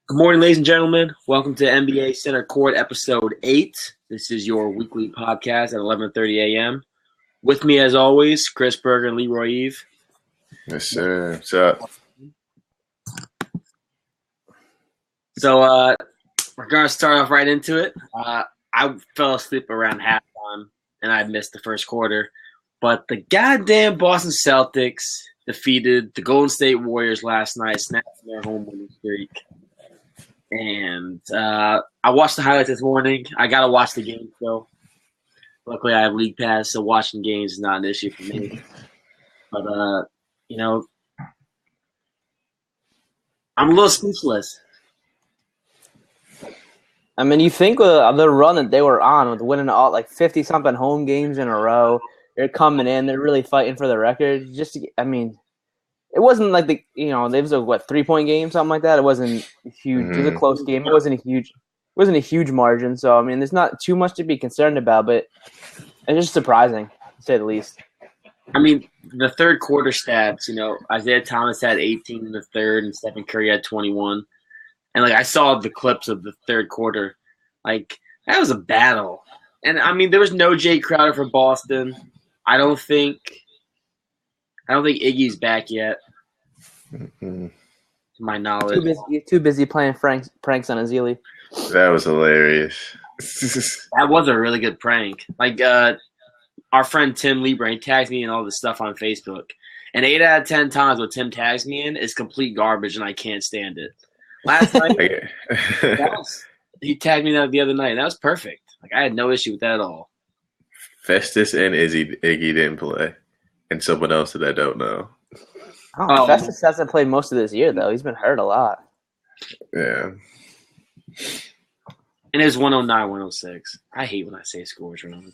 Good morning, ladies and gentlemen. Welcome to NBA Center Court Episode 8. This is your weekly podcast at 11:30 a.m. With me, as always, Chris Berger and Leroy Eve. Yes, sir. What's up? So we're going to start off right into it. I fell asleep around halftime, and I missed the first quarter. But the goddamn Boston Celtics defeated the Golden State Warriors last night, snapping their home winning streak. And I watched the highlights this morning. I got to watch the game still. Luckily, I have League Pass, so watching games is not an issue for me. But, I'm a little speechless. I mean, you think with the run that they were on, with winning all 50-something home games in a row, they're coming in, they're really fighting for the record. It wasn't like there was a 3-point game, something like that. It wasn't huge. Mm-hmm. It was a close game. It wasn't a huge margin. So I mean, there's not too much to be concerned about, but it's just surprising to say the least. I mean, the third quarter stats. Isaiah Thomas had 18 in the third, and Stephen Curry had 21. And I saw the clips of the third quarter. That was a battle. And I mean, there was no Jay Crowder for Boston. I don't think Iggy's back yet. Mm-hmm. To my knowledge. Too busy playing pranks on Azili. That was hilarious. That was a really good prank. Our friend Tim Lieber, he tags me in all this stuff on Facebook. And 8 out of 10 times what Tim tags me in is complete garbage, and I can't stand it. Last night, he tagged me that the other night. And that was perfect. I had no issue with that at all. Festus and Iggy didn't play. And someone else that I don't know. Festus hasn't played most of this year, though. He's been hurt a lot. Yeah. And it was 109, 106. I hate when I say scores wrong.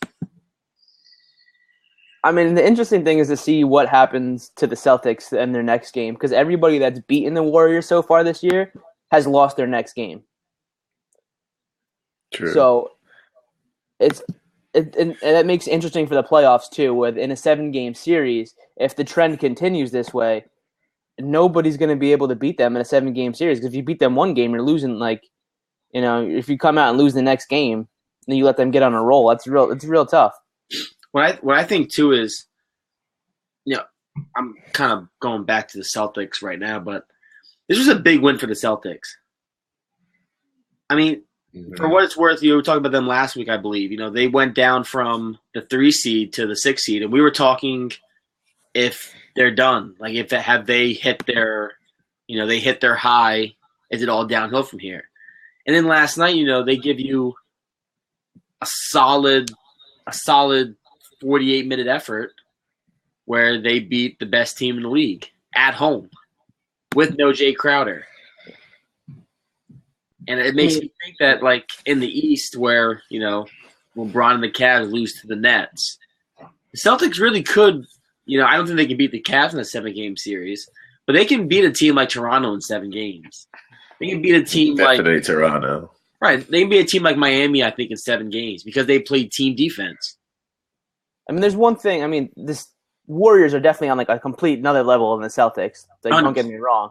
I mean, the interesting thing is to see what happens to the Celtics in their next game, because everybody that's beaten the Warriors so far this year has lost their next game. True. So and that makes it interesting for the playoffs too. Within a 7-game series, if the trend continues this way, nobody's going to be able to beat them in a 7-game series. Because if you beat them one game, you're losing. If you come out and lose the next game, then you let them get on a roll. It's real tough. What I think too is, I'm kind of going back to the Celtics right now, but this was a big win for the Celtics. I mean, for what it's worth, we were talking about them last week, I believe. They went down from the 3 seed to the 6 seed, and we were talking if they're done. Have they hit their, they hit their high? Is it all downhill from here? And then last night, they give you a solid 48-minute effort where they beat the best team in the league at home with no Jay Crowder. And it makes me think that, in the East where, LeBron and the Cavs lose to the Nets, the Celtics really could, I don't think they can beat the Cavs in a 7-game series, but they can beat a team like Toronto in 7 games. They can beat a team Definitely Toronto. Right. They can beat a team like Miami, I think, in 7 games because they played team defense. I mean, there's one thing. I mean, this Warriors are definitely on a complete another level than the Celtics. Don't get me wrong.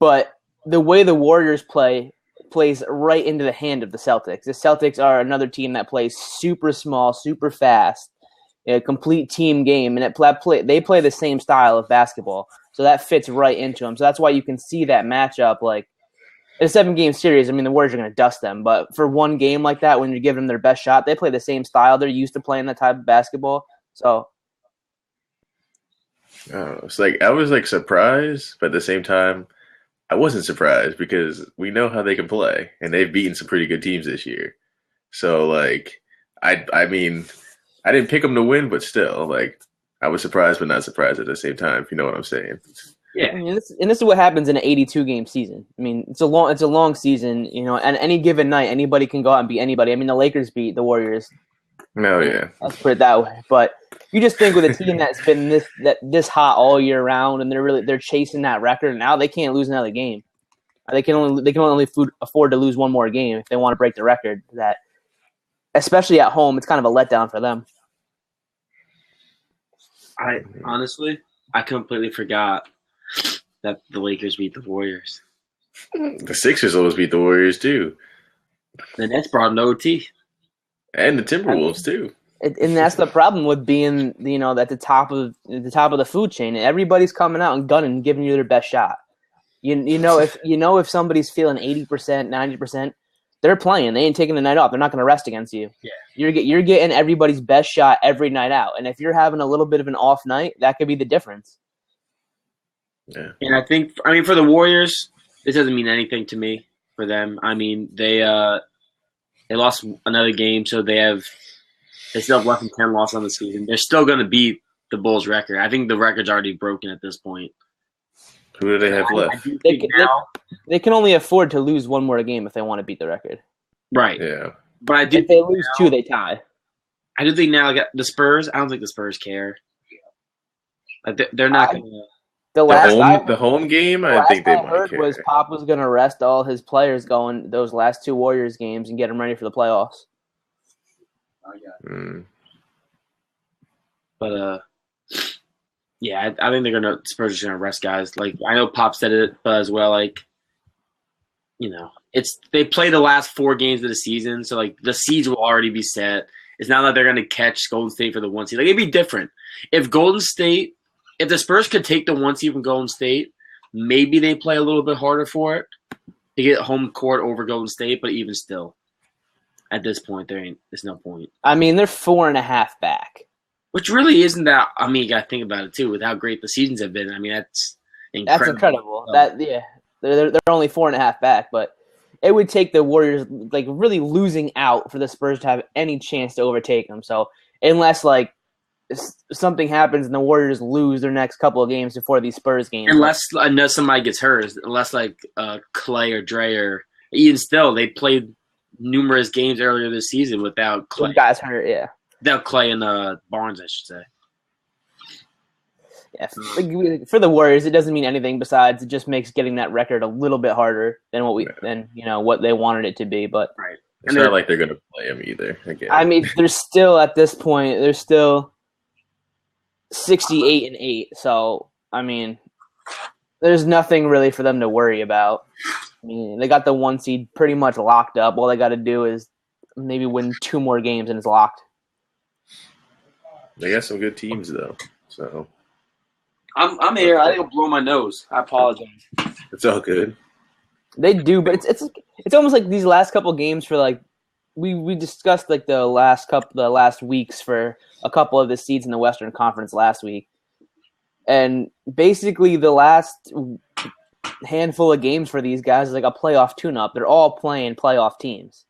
But the way the Warriors plays right into the hand of the Celtics. The Celtics are another team that plays super small, super fast, a complete team game, and they play the same style of basketball. So that fits right into them. So that's why you can see that matchup. In a 7-game series, I mean, the Warriors are going to dust them. But for one game like that, when you're giving them their best shot, they play the same style. They're used to playing that type of basketball. So, it's I was surprised, but at the same time, I wasn't surprised because we know how they can play, and they've beaten some pretty good teams this year. So, I mean, I didn't pick them to win, but still, I was surprised but not surprised at the same time, if you know what I'm saying. Yeah, I mean, this is what happens in an 82-game season. I mean, it's a long season, and any given night, anybody can go out and beat anybody. I mean, the Lakers beat the Warriors. Oh, yeah. Let's put it that way. But you just think with a team that's been this hot all year round, and they're chasing that record, and now they can't lose another game. They can only afford to lose one more game if they want to break the record. That, especially at home, it's kind of a letdown for them. I completely forgot that the Lakers beat the Warriors. The Sixers almost beat the Warriors too, The Nets brought an OT. and the Timberwolves too. And that's the problem with being, at the top of the food chain. Everybody's coming out and gunning, giving you their best shot. If somebody's feeling 80%, 90%, they're playing. They ain't taking the night off. They're not going to rest against you. Yeah. You're getting everybody's best shot every night out. And if you're having a little bit of an off night, that could be the difference. Yeah. And I think, for the Warriors, this doesn't mean anything to me for them. I mean, they lost another game, so they still have less than 10 losses on the season. They're still going to beat the Bulls' record. I think the record's already broken at this point. Who do they have left? They can only afford to lose one more game if they want to beat the record. Right. Yeah. But if they lose two, they tie. I do think now the Spurs. I don't think the Spurs care. They're not going to. The home game. I think they might care. Was Pop was going to rest all his players going those last two Warriors games and get them ready for the playoffs. But yeah, I think Spurs are gonna rest guys. Like I know Pop said it, but as well, they play the last 4 games of the season, so like the seeds will already be set. It's not that they're gonna catch Golden State for the 1 seed. Like it'd be different if the Spurs could take the 1 seed from Golden State, maybe they play a little bit harder for it to get home court over Golden State. But even still, at this point, there's no point. I mean, they're 4.5 back. Which really isn't that. I mean, you got to think about it too. With how great the seasons have been, I mean, that's incredible. That's incredible. They're only 4.5 back, but it would take the Warriors like really losing out for the Spurs to have any chance to overtake them. So unless like something happens and the Warriors lose their next couple of games before these Spurs games, unless somebody gets hurt, unless like Clay or Dre or even still, they played numerous games earlier this season without Clay. Guys hurt, yeah. Without Clay and Barnes, I should say. Yeah, for the Warriors, it doesn't mean anything besides it just makes getting that record a little bit harder than what they wanted it to be. But right. It's not like they're going to play them either. Again. I mean, they're still at this point. They're still 68-8. So I mean, there's nothing really for them to worry about. I mean, they got the 1 seed pretty much locked up. All they got to do is maybe win 2 more games and it's locked. They got some good teams though, so I'm here. I think I'll blow my nose. I apologize. It's all good. They do, but it's almost like these last couple games for like we discussed like the last weeks for a couple of the seeds in the Western Conference last week, and basically the last handful of games for these guys is like a playoff tune-up. They're all playing playoff teams,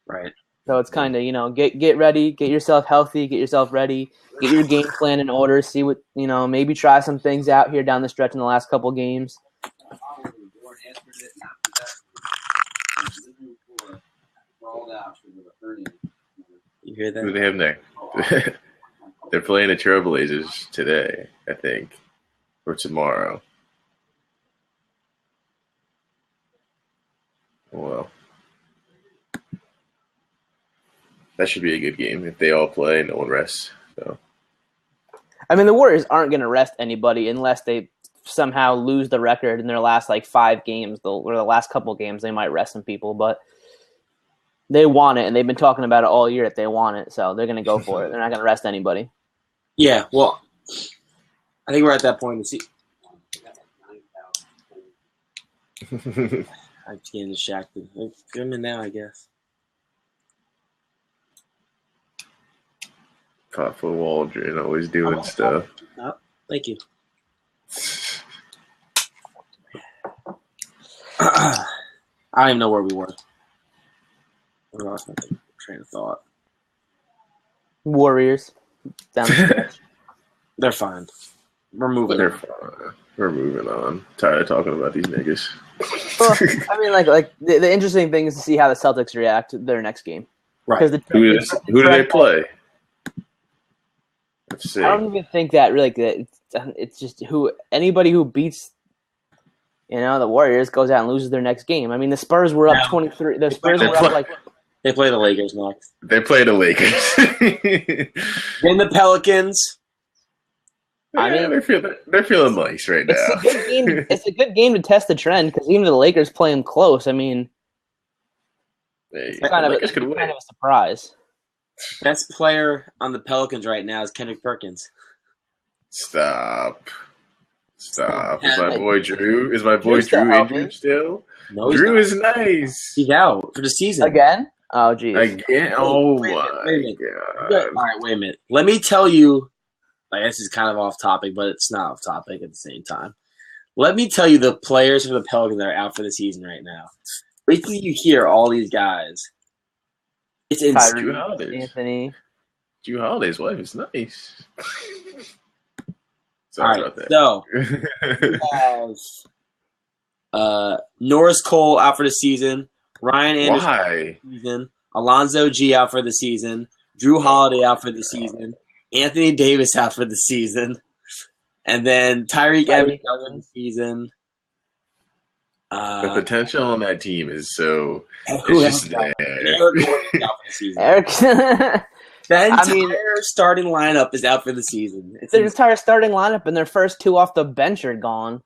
right? So it's kind of, get ready, get yourself healthy, get yourself ready, get your game plan in order, see what, maybe try some things out here down the stretch in the last couple games. You hear that? Who do they have next? They're playing the Trailblazers today, I think, or tomorrow. Well. That should be a good game if they all play and no one rests. So, I mean, the Warriors aren't going to rest anybody unless they somehow lose the record in their last 5 games, or the last couple games. They might rest some people, but they want it, and they've been talking about it all year that they want it, so they're going to go for it. They're not going to rest anybody. Yeah, well, I think we're at that point to see. I'm just getting distracted. I'm in now, I guess. Thoughtful Waldron, always doing stuff. Oh, thank you. I don't even know where we were. I lost my train of thought. Warriors. Down the stretch. They're fine. We're moving. They're fine. We're moving on. Tired of talking about these niggas. Well, I mean, the interesting thing is to see how the Celtics react to their next game. Right. Who do they play? Let's see. I don't even think that really. It's just anybody who beats, the Warriors goes out and loses their next game. I mean, the Spurs were up 23. The Spurs were up They play the Lakers next. They play the Lakers. Then the Pelicans. I mean, they're feeling nice right now. It's a good game. It's a good game to test the trend because even the Lakers playing close. I mean, it's kind of a surprise. Best player on the Pelicans right now is Kendrick Perkins. Stop. Is my boy Drew? Is my boy Drew injured still? No, Drew is nice. He's out for the season again. Oh, geez. Again? Oh my god! All right, wait a minute. Let me tell you. Like, this is kind of off topic, but it's not off topic at the same time. Let me tell you the players for the Pelicans that are out for the season right now. Wait till you hear all these guys. It's insane. Drew Holiday. Drew Holiday's wife is nice. Sorry about that. So we have Norris Cole out for the season. Ryan Anderson out for the season. Alonzo G out for the season. Drew Holiday out for the season. Anthony Davis out for the season. And then Tyreek Evans out for the season. The potential on that team is so. It's just there. Eric. The entire starting lineup is out for the season. Their entire starting lineup and their first two off the bench are gone.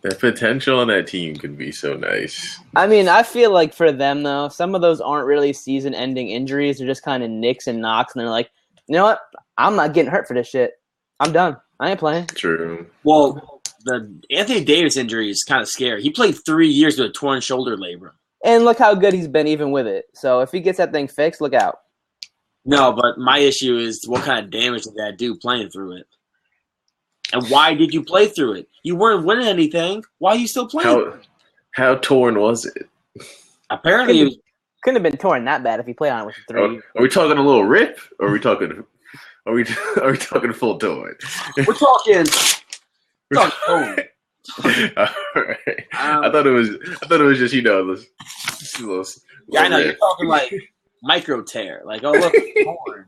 The potential on that team could be so nice. I mean, I feel like for them, though, some of those aren't really season-ending injuries. They're just kind of nicks and knocks, and they're like, you know what? I'm not getting hurt for this shit. I'm done. I ain't playing. True. Well, the Anthony Davis injury is kind of scary. He played 3 years with a torn shoulder labrum. And look how good he's been even with it. So if he gets that thing fixed, look out. No, but my issue is what kind of damage did that do playing through it? And why did you play through it? You weren't winning anything. Why are you still playing? How torn was it? Apparently, couldn't have been torn that bad if he played on it with 3 years. Are we talking a little rip? Or are we talking? Are we talking full torn? We're talking torn. All right. I thought it was just just a little. Yeah, I know you're talking like micro tear. Like, oh look, it's torn.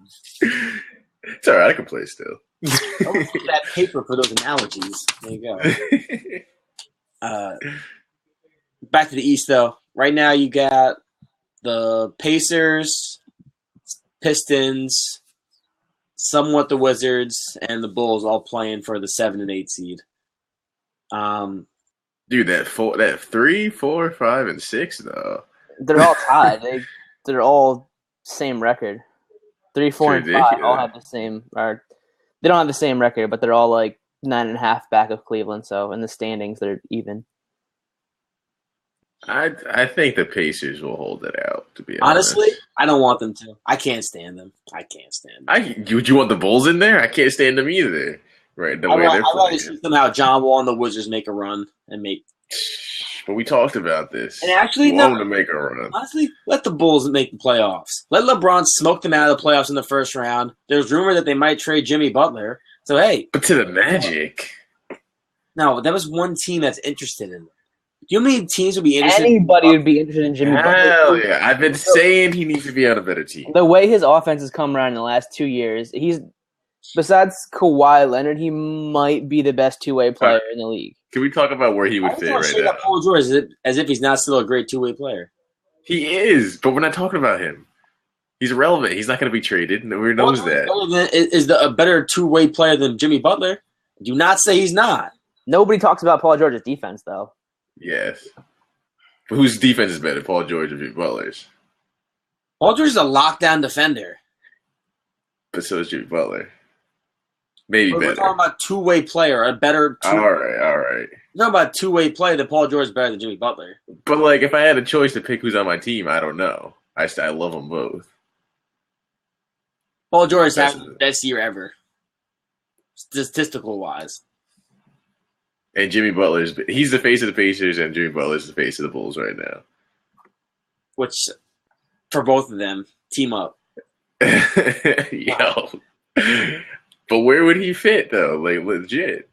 It's all right. I can play still. Don't look at that paper for those analogies. There you go. Back to the East, though. Right now, you got the Pacers, Pistons, somewhat the Wizards, and the Bulls all playing for the 7 and 8 seed. Dude, that 3, 4, 5, and 6 though. They're all tied. They're all same record. 3, 4, and 5 all have the same. Or they don't have the same record, but they're all like 9.5 back of Cleveland. So in the standings, they're even. I think the Pacers will hold it out. To be honestly, honest. I don't want them to. I can't stand them. Would you want the Bulls in there? I can't stand them either. Right, the way they're playing. I'd rather see somehow John Wall and the Wizards make a run and make. But we talked about this. And actually, want them to make a run. Honestly, let the Bulls make the playoffs. Let LeBron smoke them out of the playoffs in the first round. There's rumor that they might trade Jimmy Butler. So hey, but to the Magic. No, that was one team that's interested in it. Do you know how many teams would be interested? Anybody would be interested in Jimmy Butler. Hell yeah. I've been saying he needs to be on a better team. The way his offense has come around in the last 2 years, besides Kawhi Leonard, he might be the best two-way player in the league. Can we talk about where he would fit right now? Paul George as if he's not still a great two-way player. He is, but we're not talking about him. He's irrelevant. He's not going to be traded. Nobody knows that. Is a better two-way player than Jimmy Butler? Do not say he's not. Nobody talks about Paul George's defense, though. Yes. But whose defense is better, Paul George or Jimmy Butler's? Paul George is a lockdown defender. But so is Jimmy Butler. Maybe better. We're talking about two-way player, a better two-way. All right. We're talking about two-way player that Paul George is better than Jimmy Butler. But, like, if I had a choice to pick who's on my team, I don't know. I love them both. Paul George has the best year ever, statistical-wise. And Jimmy he's the face of the Pacers, and Jimmy Butler's the face of the Bulls right now. Which, for both of them, team up. Yo. But where would he fit, though? Like, legit.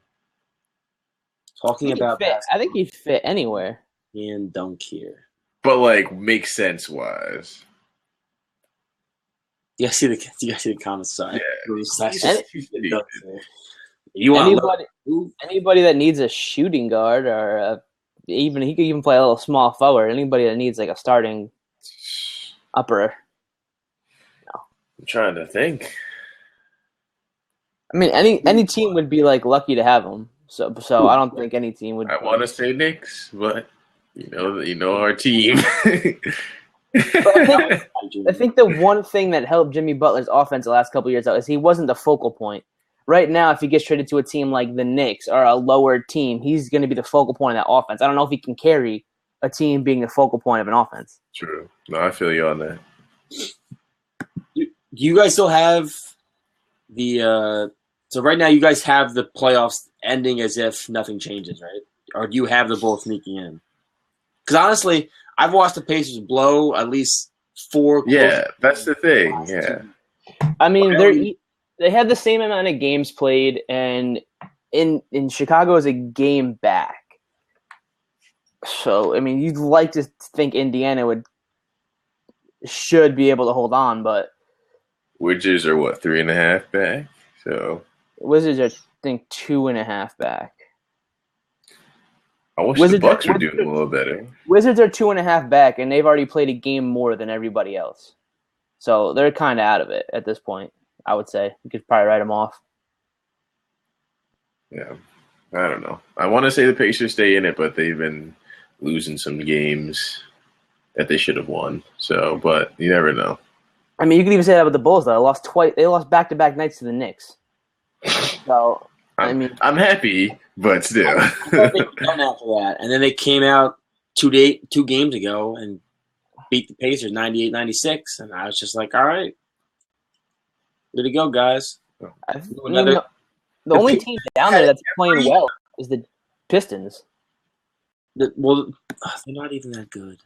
Talking about that. I think he'd fit anywhere. And don't care. But, like, makes sense-wise. You guys see the comments? Sorry. Yeah. You want anybody that needs a shooting guard, or he could even play a little small forward. Anybody that needs like a starting upper. No. I'm trying to think. I mean, any team would be like lucky to have him. So I don't think any team would. I want to say Knicks, but you know our team. I think the one thing that helped Jimmy Butler's offense the last couple of years though is he wasn't the focal point. Right now, if he gets traded to a team like the Knicks or a lower team, he's going to be the focal point of that offense. I don't know if he can carry a team being the focal point of an offense. True. No, I feel you on that. Do you guys still have the so right now you guys have the playoffs ending as if nothing changes, right? Or do you have the Bulls sneaking in? Because honestly, I've watched the Pacers blow at least 4. Yeah, that's the thing. Yeah. I mean, they had the same amount of games played, and in Chicago is a game back. So, I mean, you'd like to think Indiana should be able to hold on, but Wizards are 3.5 back? So Wizards are, I think, 2.5 back. I wish the Bucks were doing a little better. Wizards are 2.5 back, and they've already played a game more than everybody else. So they're kind of out of it at this point, I would say. You could probably write them off. Yeah. I don't know. I want to say the Pacers stay in it, but they've been losing some games that they should have won. So, but you never know. I mean, you could even say that with the Bulls, though. They lost back-to-back nights to the Knicks. So, I'm happy, but still. After that, and then they came out 2 games ago and beat the Pacers 98-96, and I was just like, all right, way to go, guys. The only team down there that's playing well is the Pistons. Well, they're not even that good.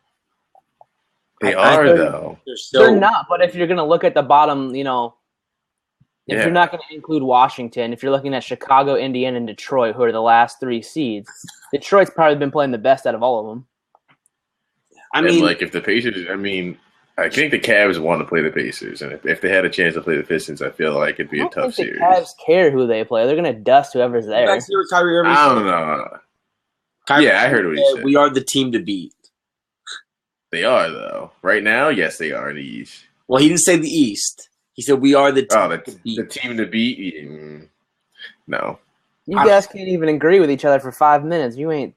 They are, though. They're not, but if you're going to look at the bottom, if you're not going to include Washington, if you're looking at Chicago, Indiana, and Detroit, who are the last 3 seeds, Detroit's probably been playing the best out of all of them. I mean, if the Pacers, I think the Cavs want to play the Pacers, and if they had a chance to play the Pistons, I feel like it'd be a tough series. The Cavs care who they play. They're going to dust whoever's there. I don't know. I heard what he said. We are the team to beat. They are, though. Right now, yes, they are in the East. Well, he didn't say the East. He said we are the team to beat. The team to beat? No. You guys can't even agree with each other for 5 minutes. You ain't.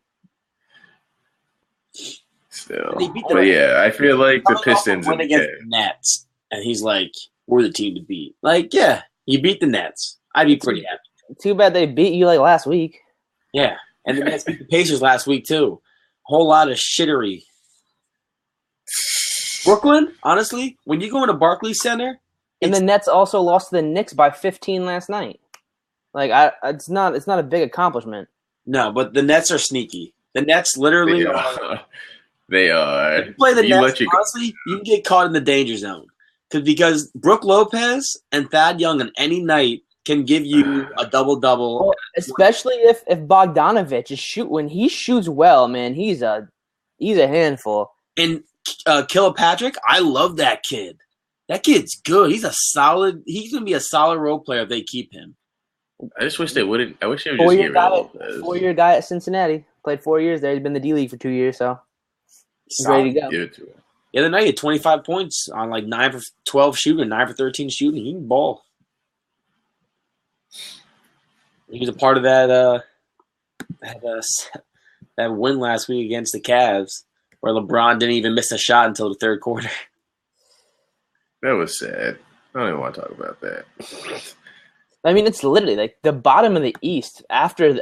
Still. But yeah, I feel like the Pistons win against the Nets, and he's like, we're the team to beat. Like, yeah, you beat the Nets. I'd be pretty happy. Too bad they beat you like last week. Yeah, and the Nets beat the Pacers last week, too. A whole lot of shittery. Brooklyn, honestly, when you go into Barclays Center, and the Nets also lost to the Knicks by 15 last night. Like, it's not a big accomplishment. No, but the Nets are sneaky. The Nets literally are. They are. If you play the Nets, honestly, you can get caught in the danger zone because Brook Lopez and Thad Young on any night can give you a double-double. Well, especially if Bogdanovich is when he shoots well, man, he's a handful. And Kilpatrick, I love that kid. That kid's good. He's going to be a solid role player if they keep him. I just wish they wouldn't. I wish they would just get rid of Lopez. 4-year guy at Cincinnati. Played 4 years there. He's been in the D-League for 2 years, so he's ready to go. Give it to him. The other night, he had 25 points on like 9 for 12 shooting, 9 for 13 shooting. He can ball. He was a part of that win last week against the Cavs, where LeBron didn't even miss a shot until the third quarter. That was sad. I don't even want to talk about that. I mean, it's literally like the bottom of the East after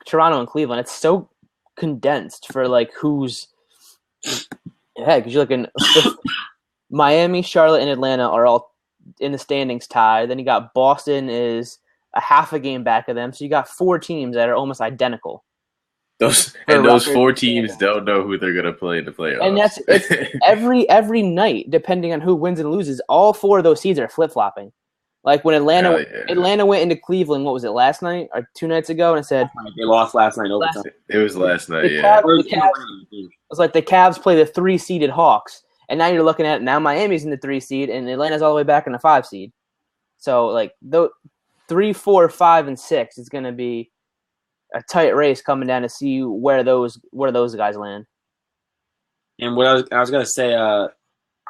Toronto and Cleveland. It's so condensed for like who's because you're looking Miami, Charlotte, and Atlanta are all in the standings tied. Then you got Boston is a half a game back of them. So you got 4 teams that are almost identical. Those 4 teams don't know who they're gonna play in the playoffs. And it's every night, depending on who wins and loses. All 4 of those seeds are flip flopping. Like when Atlanta went into Cleveland, what was it, last night or 2 nights ago, and it said they lost last night. It was last night. It was like the Cavs play the 3-seeded Hawks, and now you're looking at it, now Miami's in the 3 seed, and Atlanta's all the way back in the 5 seed. So like 3, 4, 5, and 6 is going to be a tight race coming down to see where those guys land. And what I was going to say, I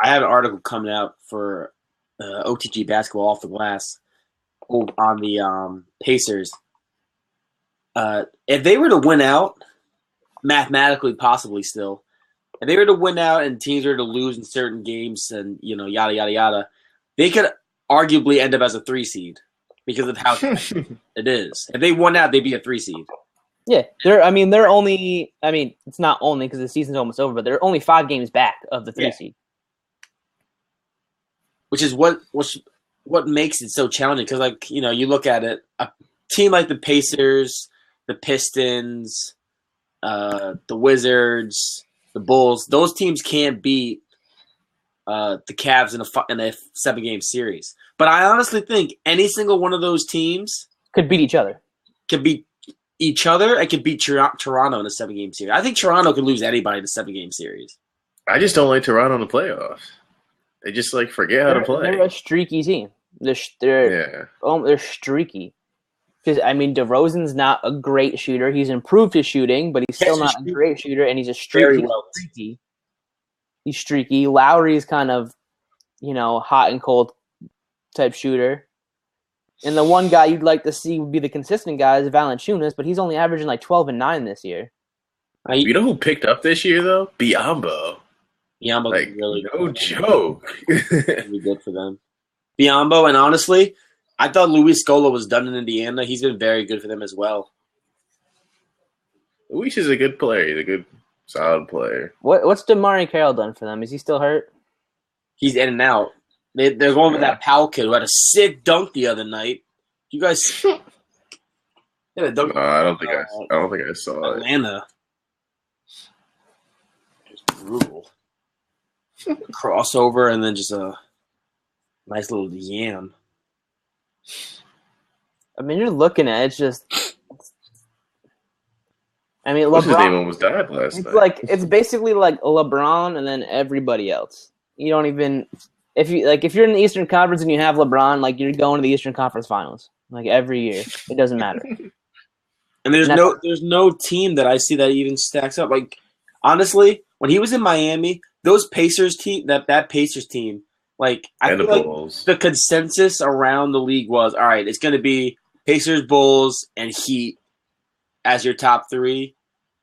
have an article coming out for OTG Basketball Off the Glass on the Pacers. If they were to win out, mathematically, possibly still, if they were to win out and teams were to lose in certain games and yada yada yada, they could arguably end up as a 3 seed because of how it is. If they won out, they'd be a 3 seed. Yeah, they're only. I mean, it's not only because the season's almost over, but they're only 5 games back of the 3 seed. Which is what makes it so challenging because, you look at it, a team like the Pacers, the Pistons, the Wizards, the Bulls, those teams can't beat the Cavs in a 7-game series. But I honestly think any single one of those teams could beat each other. Could beat each other and could beat Toronto in a 7-game series. I think Toronto could lose anybody in a 7-game series. I just don't like Toronto in the playoffs. They just forget how to play. They're a streaky team. They're streaky. Because DeRozan's not a great shooter. He's improved his shooting, but he's still not a great shooter, and he's a streaky. He's streaky. Lowry's kind of, hot and cold type shooter. And the one guy you'd like to see would be the consistent guy is Valanciunas, but he's only averaging 12 and 9 this year. You know who picked up this year though? Biyombo. Biyombo's really no joke. Really good for them. Biyombo, and honestly, I thought Luis Scola was done in Indiana. He's been very good for them as well. Luis is a good player. He's a good, solid player. What's DeMarre Carroll done for them? Is he still hurt? He's in and out. They're going with that Powell kid who had a sick dunk the other night. You guys, dunk. No, I don't think I saw Atlanta. Just brutal. Crossover and then just a nice little yam. You're looking at it, it's just. LeBron. What's his name almost died last night. It's basically like LeBron and then everybody else. You don't even if you're in the Eastern Conference and you have LeBron, you're going to the Eastern Conference Finals every year. It doesn't matter. And there's no team that I see that even stacks up. Honestly, when he was in Miami, those Pacers team, that Pacers team, I feel like the consensus around the league was, all right, it's going to be Pacers, Bulls, and Heat as your top 3,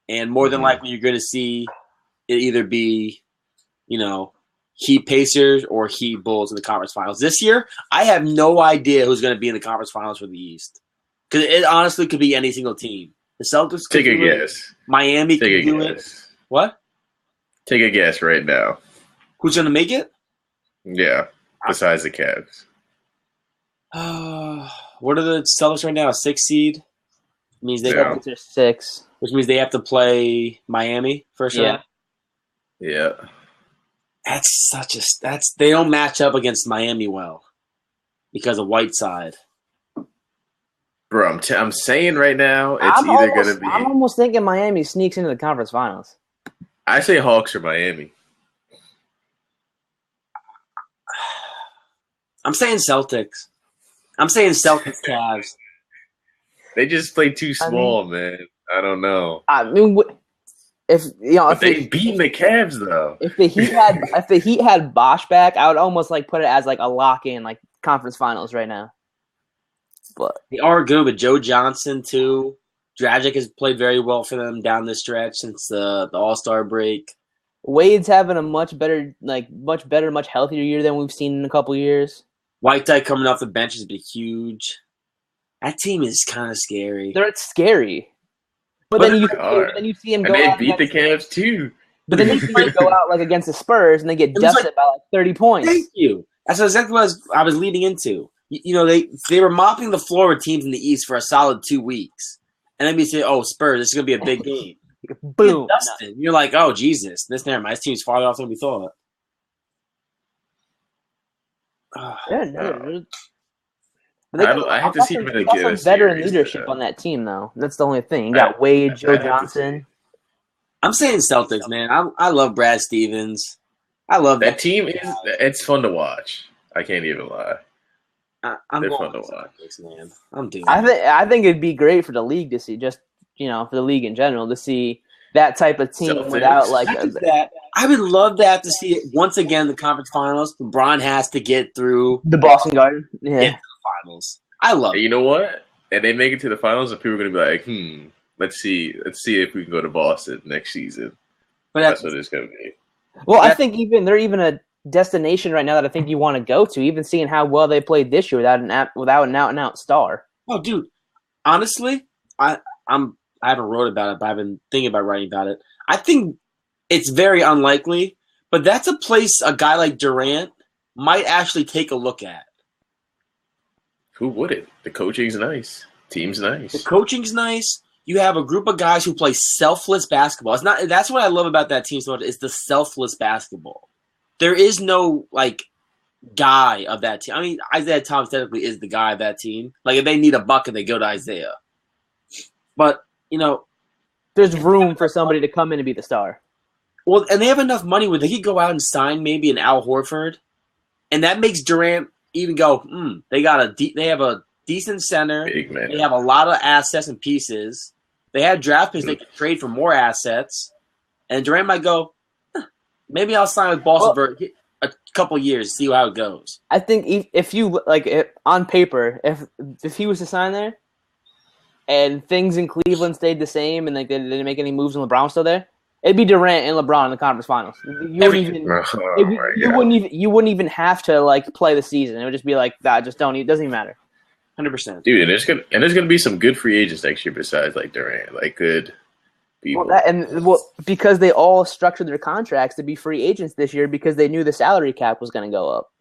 and more than likely you're going to see it either be, Heat Pacers or Heat Bulls in the conference finals. This year, I have no idea who's going to be in the conference finals for the East. Because it honestly could be any single team. The Celtics could take a guess. Miami could do it. What? Take a guess right now. Who's going to make it? Yeah, besides the Cavs. What are the Celtics right now? A 6 seed? Means they got 6. Which means they have to play Miami first round. Yeah. They don't match up against Miami well because of Whiteside. Bro, I'm saying right now, it's either going to be. I'm almost thinking Miami sneaks into the conference finals. I say Hawks or Miami. I'm saying Celtics. I'm saying Celtics Cavs. They just play too small, man. I don't know. If they beating the Cavs though. If the Heat had Bosch back, I would almost put it as a lock in conference finals right now. But they are good with Joe Johnson too. Dragic has played very well for them down the stretch since the All-Star break. Wade's having a much better, much healthier year than we've seen in a couple years. Whiteside coming off the bench has been huge. That team is kind of scary. They're scary. But then you see him go out. And they beat the Cavs too. But then you see him go out against the Spurs and they get dusted by 30 points. Thank you. That's exactly what I was leading into. They were mopping the floor with teams in the East for a solid 2 weeks. And then we say, oh, Spurs, this is going to be a big game. Boom. Dusted. You're like, oh, Jesus. Never mind. This team's farther off than we thought. I have to see if they get some veteran leadership on that team, though. That's the only thing. You got Wade, Joe Johnson. I'm saying Celtics, man. I love Brad Stevens. I love that team. It's fun to watch. I can't even lie. They're fun to watch, man. I'm doing. I think it'd be great for the league to see, just for the league in general, to see that type of team without that. I would love that to see it once again. The conference finals. LeBron has to get through the Boston Garden. Yeah. Get to the finals. I love And it. you know what? And they make it to the finals, and people are going to be like, let's see if we can go to Boston next season. But That's what it's going to be. Well, I think they're even a destination right now that I think you want to go to, even seeing how well they played this year without an out-and-out star. Oh, dude. Honestly, I haven't wrote about it, but I've been thinking about writing about it. I think it's very unlikely, but that's a place a guy like Durant might actually take a look at. Who wouldn't? The coaching's nice. Team's nice. The coaching's nice. You have a group of guys who play selfless basketball. That's what I love about that team so much, is the selfless basketball. There is no guy of that team. I mean, Isaiah Thomas technically is the guy of that team. Like, if they need a bucket, they go to Isaiah. But, there's room for somebody to come in and be the star. Well, and they have enough money where they could go out and sign maybe an Al Horford, and that makes Durant even go, they have a decent center. Big man. They have a lot of assets and pieces. They have draft picks they can trade for more assets. And Durant might go, maybe I'll sign with Boston for a couple years, see how it goes. I think if you on paper, if he was to sign there, and things in Cleveland stayed the same, and they didn't make any moves, and LeBron was still there, it'd be Durant and LeBron in the conference finals. You wouldn't even have to play the season. It would just be like that. Just don't. It doesn't even matter. 100%, dude. And there's gonna be some good free agents next year besides Durant, good people. Because they all structured their contracts to be free agents this year because they knew the salary cap was going to go up.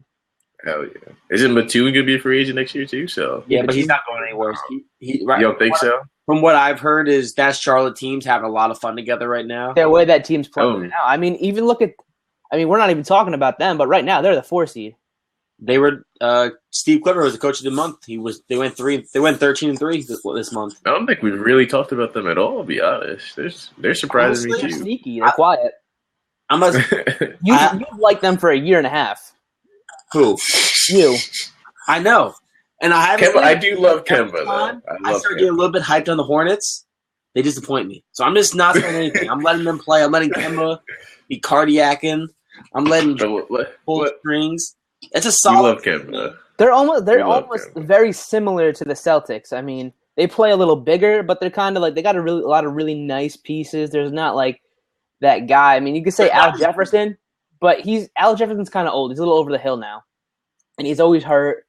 Hell yeah! Isn't Batum gonna be a free agent next year too? So yeah, but he's not going anywhere. You don't think so? From what I've heard, is that Charlotte team's having a lot of fun together right now. The way that team's playing right now. I mean, even look at. I mean, we're not even talking about them, but right now they're the 4 seed. They were. Steve Clifford was the coach of the month. They went 13-3 this month. I don't think we've really talked about them at all. To be honest, they're surprising me too. They're sneaky. They're quiet. You've liked them for a year and a half. Who? You. I know. And I do love Kemba, though. I started getting a little bit hyped on the Hornets. They disappoint me. So I'm just not saying anything. I'm letting them play. I'm letting Kemba be cardiacking. I'm letting pull strings. It's a solid. You love Kemba. They're almost very similar to the Celtics. I mean, they play a little bigger, but they're kind of they got a lot of really nice pieces. There's not that guy. I mean, you could say Al Jefferson, but Al Jefferson's kind of old. He's a little over the hill now, and he's always hurt.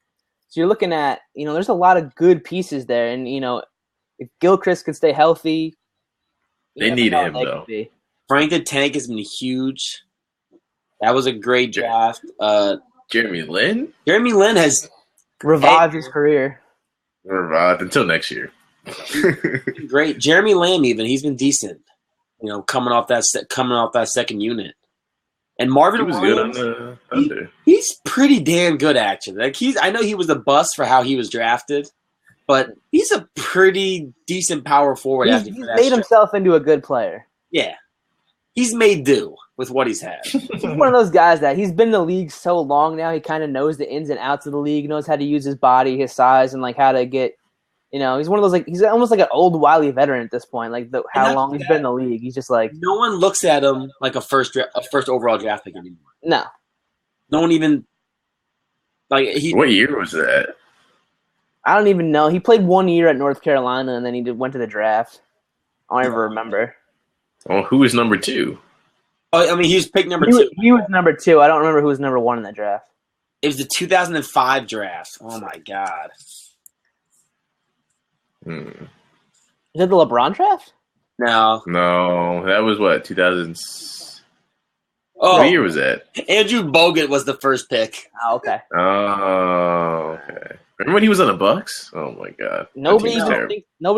So you're looking at, there's a lot of good pieces there, and if Gilchrist can stay healthy, they need him though. Frank the Tank has been huge. That was a great draft. Jeremy Lin has revived his career. Revived until next year. Great. Jeremy Lamb, he's been decent. Coming off that second unit. And Marvin was Williams, good on the Thunder. He's pretty damn good, actually. I know he was a bust for how he was drafted, but he's a pretty decent power forward. He's made himself into a good player. Yeah, he's made do with what he's had. He's one of those guys that he's been in the league so long now. He kind of knows the ins and outs of the league, knows how to use his body, his size, and how to get. He's one of those he's almost like an old wily veteran at this point. How long he's been in the league, he's just no one looks at him like a first overall draft pick anymore. No one even What year was that? I don't even know. He played 1 year at North Carolina, and then he went to the draft. I don't ever remember. Oh, who was number 2? Oh, I mean, he was picked number 2. He was number 2. I don't remember who was number 1 in that draft. It was the 2005 draft. Oh my god. Is that the LeBron draft? No, that was what 2000. Oh, what year was that? Andrew Bogut was the first pick. Oh, okay. Oh, okay. Remember when he was on the Bucks? Oh my god. Nobody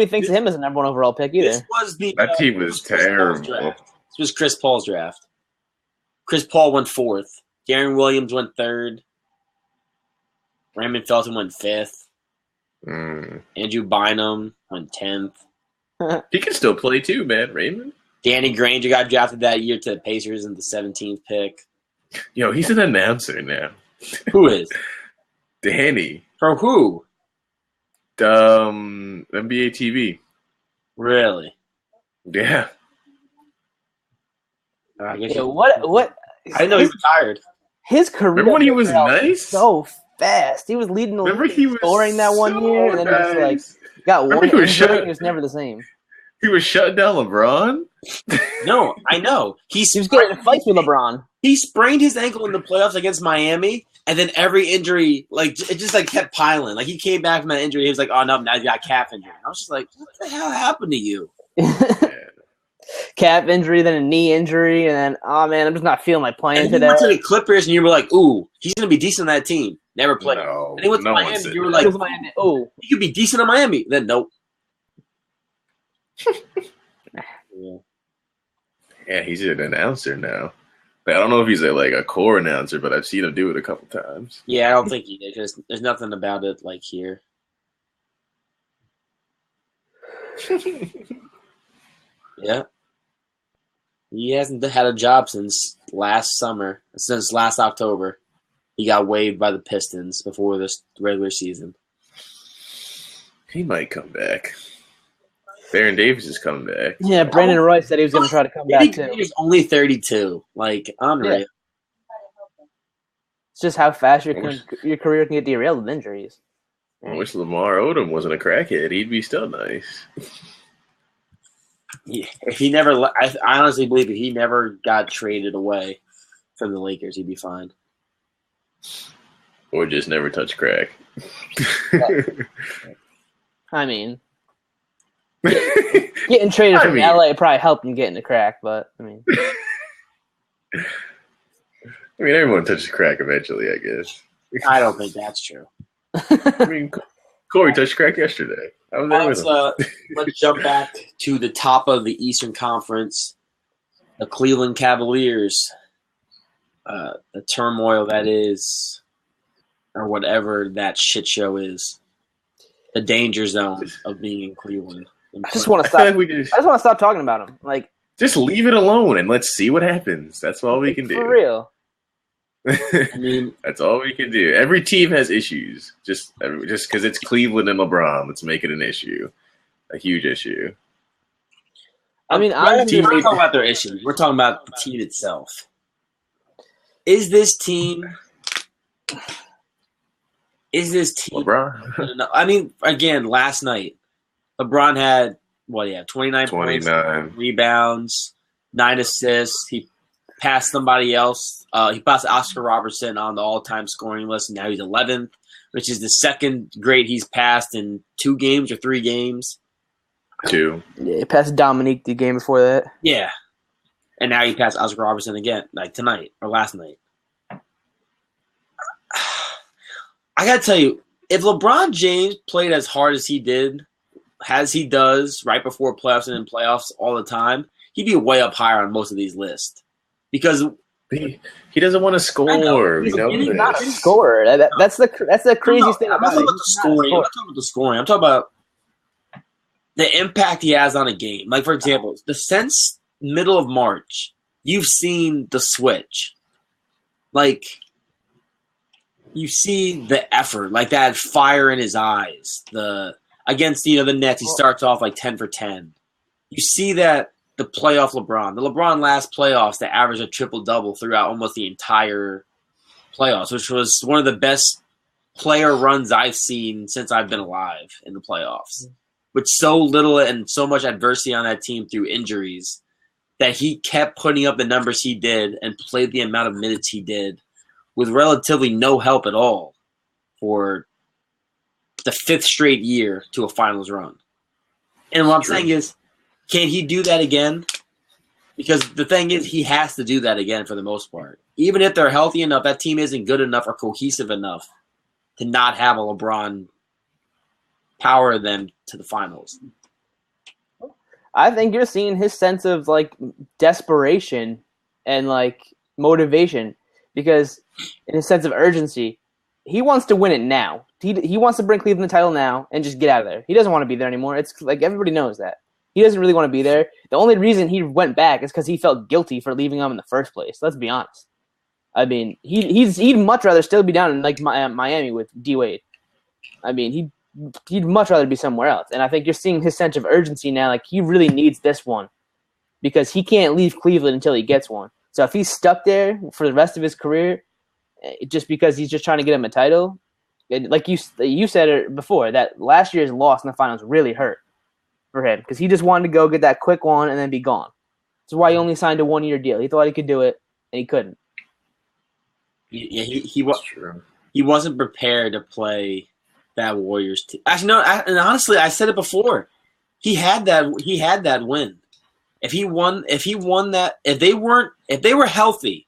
thinks of him as a number 1 overall pick either. That team was terrible. This was Chris Paul's draft. Chris Paul went 4th. Darren Williams went 3rd. Raymond Felton went 5th. Andrew Bynum went 10th. He can still play too, man. Raymond. Danny Granger got drafted that year to the Pacers in the 17th pick. Yo, he's an announcer now. Who is? Danny. From who? NBA TV. Really? Yeah. I guess what? I know he retired. His career. Remember when he was nice? So fast. He was leading the Remember, league he was scoring that one so year, and then just like nice. got Remember one he was injury. shut- He was never the same. He was shutting down LeBron. No, I know. He was getting in fights with LeBron. He sprained his ankle in the playoffs against Miami, and then every injury, like it just like kept piling. Like he came back from that injury, he was like, "Oh no, now you got calf injury." I was just like, "What the hell happened to you?" Calf injury, then a knee injury, and then I'm just not feeling like playing And today. you went to the Clippers, and you were like, "Ooh, he's gonna be decent on that team." Never played. No, and he went to no one Miami. said You were that. like, "Oh, he could be decent in Miami." Then nope. Yeah, he's an announcer now. Like, I don't know if he's a core announcer, but I've seen him do it a couple times. Yeah, I don't think he did because there's nothing about it like here. Yeah. He hasn't had a job since last summer, since last October. He got waived by the Pistons before this regular season. He might come back. Baron Davis is coming back. Yeah, Brandon Roy said he was going to try to come back too. He's only 32. Like, unreal. Yeah. It's just how fast your career can get derailed with injuries. I wish Lamar Odom wasn't a crackhead. He'd be still nice. Yeah, if he never, I honestly believe if he never got traded away from the Lakers, he'd be fine. Or just never touch crack. I mean, getting traded from LA probably helped him get into crack, but I mean, everyone touches crack eventually, I guess. I don't think that's true. I mean, Corey touched crack yesterday. I was there with him. Let's jump back to the top of the Eastern Conference, the Cleveland Cavaliers, the turmoil that is, or whatever that shit show is, the danger zone of being in Cleveland. I just want to stop. I just want to stop talking about him. Like, just leave it alone and let's see what happens. That's all we can do. For real. I mean, that's all we can do. Every team has issues. Just because it's Cleveland and LeBron, let's make it an issue, a huge issue. I mean, we're not talking about their issues. We're talking about the team itself. Is this team LeBron? I mean, again, last night, LeBron had 29 points, rebounds, 9 assists. He passed somebody else. He passed Oscar Robertson on the all-time scoring list, and now he's 11th, which is the second grade he's passed in 2 games or 3 games. 2. Yeah, he passed Dominique the game before that. Yeah. And now he passed Oscar Robertson again, like tonight or last night. I got to tell you, if LeBron James played as hard as he does right before playoffs and in playoffs all the time, he'd be way up higher on most of these lists. Because he doesn't want to score. He's not a scorer. That's the craziest thing about it. I'm not talking about the scoring. I'm talking about the impact he has on a game. Like, for example, since middle of March, you've seen the switch. Like, you see the effort, like that fire in his eyes. Against the Nets, he starts off like 10 for 10. You see that the playoff LeBron, the LeBron last playoffs, that averaged a triple-double throughout almost the entire playoffs, which was one of the best player runs I've seen since I've been alive in the playoffs. With so little and so much adversity on that team through injuries, that he kept putting up the numbers he did and played the amount of minutes he did with relatively no help at all for the 5th straight year to a finals run. And what I'm saying is, can he do that again? Because the thing is, he has to do that again for the most part. Even if they're healthy enough, that team isn't good enough or cohesive enough to not have a LeBron power them to the finals. I think you're seeing his sense of like desperation and like motivation, because in his sense of urgency, he wants to win it now. He wants to bring Cleveland the title now and just get out of there. He doesn't want to be there anymore. It's like everybody knows that. He doesn't really want to be there. The only reason he went back is because he felt guilty for leaving them in the first place. Let's be honest. I mean, he'd much rather still be down in like Miami with D Wade. I mean, he'd much rather be somewhere else. And I think you're seeing his sense of urgency now. Like, he really needs this one because he can't leave Cleveland until he gets one. So if he's stuck there for the rest of his career, just because he's just trying to get him a title, like you said it before, that last year's loss in the finals really hurt for him because he just wanted to go get that quick one and then be gone. That's why he only signed a 1-year deal. He thought he could do it, and he couldn't. Yeah, he wasn't prepared to play that Warriors team. Actually, no. And honestly, I said it before. He had that win. If he won that, if they were healthy,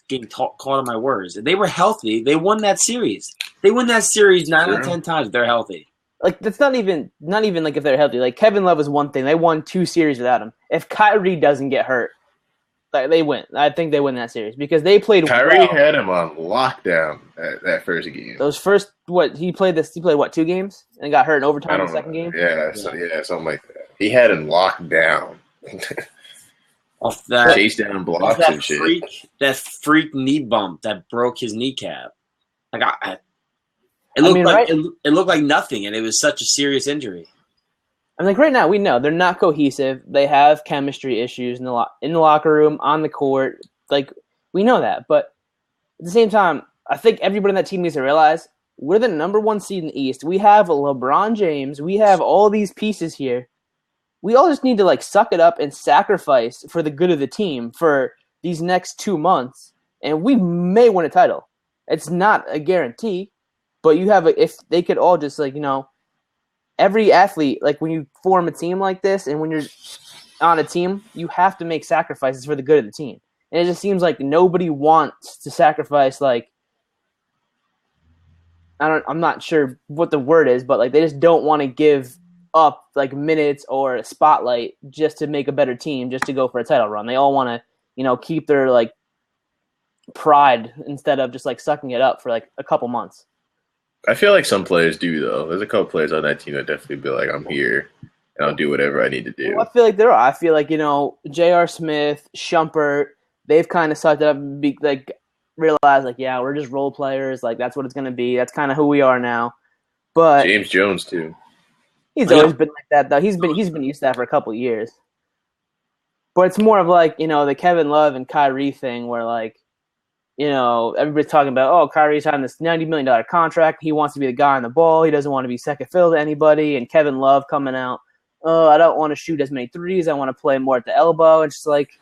getting caught on my words. If they were healthy, they won that series. They win that series 9 out of 10 times if they're healthy. Like that's not even like if they're healthy. Like Kevin Love is one thing. They won 2 series without him. If Kyrie doesn't get hurt, like they win. I think they win that series because they played. Kyrie had him on lockdown at that first game. Those first he played 2 games and got hurt in overtime in the second game. Yeah, something like that. He had him locked down. Off that chase down blocks and shit. That freak knee bump that broke his kneecap. Like it looked like nothing, and it was such a serious injury. And like right now, we know they're not cohesive. They have chemistry issues in the locker room, on the court. Like we know that, but at the same time, I think everybody on that team needs to realize we're the number 1 seed in the East. We have LeBron James. We have all these pieces here. We all just need to like suck it up and sacrifice for the good of the team for these next 2 months, and we may win a title. It's not a guarantee, but if they could all just every athlete, like when you form a team like this and when you're on a team, you have to make sacrifices for the good of the team. And it just seems like nobody wants to sacrifice I'm not sure what the word is, but like they just don't want to give up like minutes or a spotlight just to make a better team, just to go for a title run. They all want to, keep their like pride instead of just like sucking it up for like a couple months. I feel like some players do though. There's a couple players on that team that definitely be like, I'm here and I'll do whatever I need to do. Well, I feel like there are. I feel like, J.R. Smith, Shumpert, they've kind of sucked it up and realized like, yeah, we're just role players. Like that's what it's going to be. That's kind of who we are now. But James Jones too. He's always been like that though. He's been used to that for a couple of years. But it's more of like, the Kevin Love and Kyrie thing where like, everybody's talking about, oh, Kyrie signed this $90 million contract. He wants to be the guy on the ball. He doesn't want to be second fiddle to anybody. And Kevin Love coming out, oh, I don't want to shoot as many threes. I want to play more at the elbow. It's just like,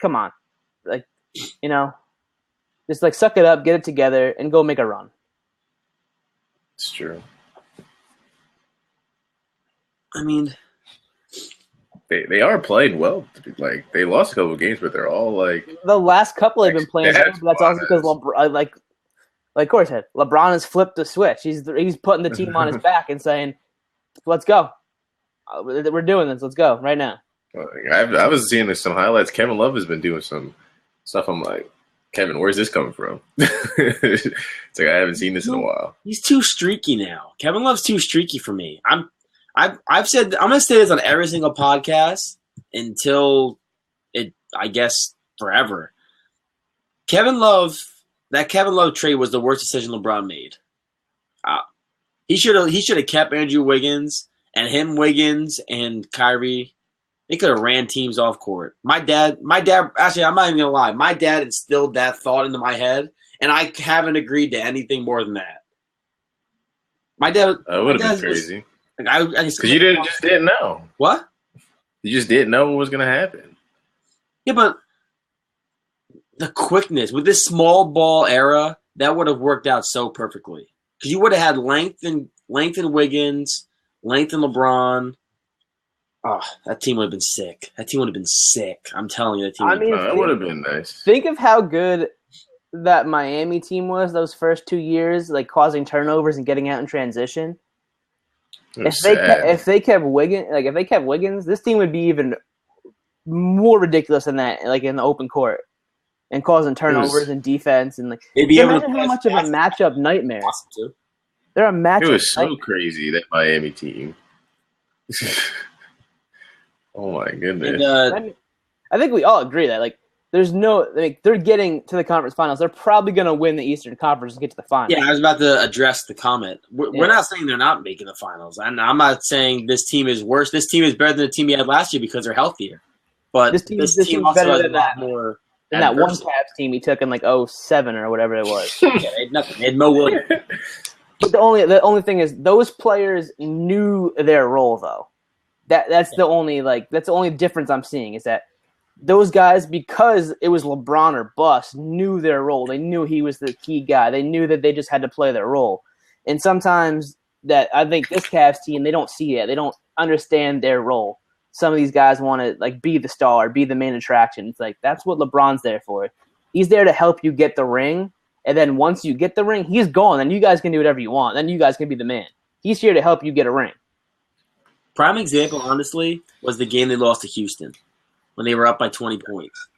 come on. Like, just like suck it up, get it together, and go make a run. It's true. I mean, they are playing well. Like they lost a couple of games, but they're all like the last couple they've been playing. That's also because LeBron, like Corey said, LeBron has flipped the switch. He's putting the team on his back and saying, "Let's go. We're doing this. Let's go right now." I was seeing some highlights. Kevin Love has been doing some stuff. I'm like, Kevin, where's this coming from? It's like I haven't seen this in a while. He's too streaky now. Kevin Love's too streaky for me. I've said I'm gonna say this on every single podcast until I guess forever. That Kevin Love trade was the worst decision LeBron made. He should have kept Andrew Wiggins and Wiggins and Kyrie. They could have ran teams off court. My dad. Actually, I'm not even gonna lie. My dad instilled that thought into my head, and I haven't agreed to anything more than that. My dad. That would have been crazy. Because you just didn't know. What? You just didn't know what was going to happen. Yeah, but the quickness with this small ball era, that would have worked out so perfectly. Because you would have had length in Wiggins, length in LeBron. Oh, that team would have been sick. I'm telling you, that would have been nice. Think of how good that Miami team was those first 2 years, like causing turnovers and getting out in transition. If they kept Wiggins, this team would be even more ridiculous than that, like in the open court and causing turnovers and defense and like. Imagine how much of a matchup nightmare. They're a matchup. It was so crazy, that Miami team. Oh my goodness! And, I think we all agree that they're getting to the conference finals. They're probably going to win the Eastern Conference and get to the finals. Yeah, I was about to address the comment. We're not saying they're not making the finals. And I'm not saying this team is worse. This team is better than the team we had last year because they're healthier. But this team also has a lot more in that one Cavs team he took in like 07 or whatever it was. Yeah, they had nothing. They had Mo Williams. But the only thing is those players knew their role though. That's the only difference I'm seeing is that those guys, because it was LeBron or bust, knew their role. They knew he was the key guy. They knew that they just had to play their role. And sometimes that I think this Cavs team, they don't see it. They don't understand their role. Some of these guys want to like be the star, be the main attraction. It's like that's what LeBron's there for. He's there to help you get the ring. And then once you get the ring, he's gone. Then you guys can do whatever you want. Then you guys can be the man. He's here to help you get a ring. Prime example, honestly, was the game they lost to Houston when they were up by 20 points.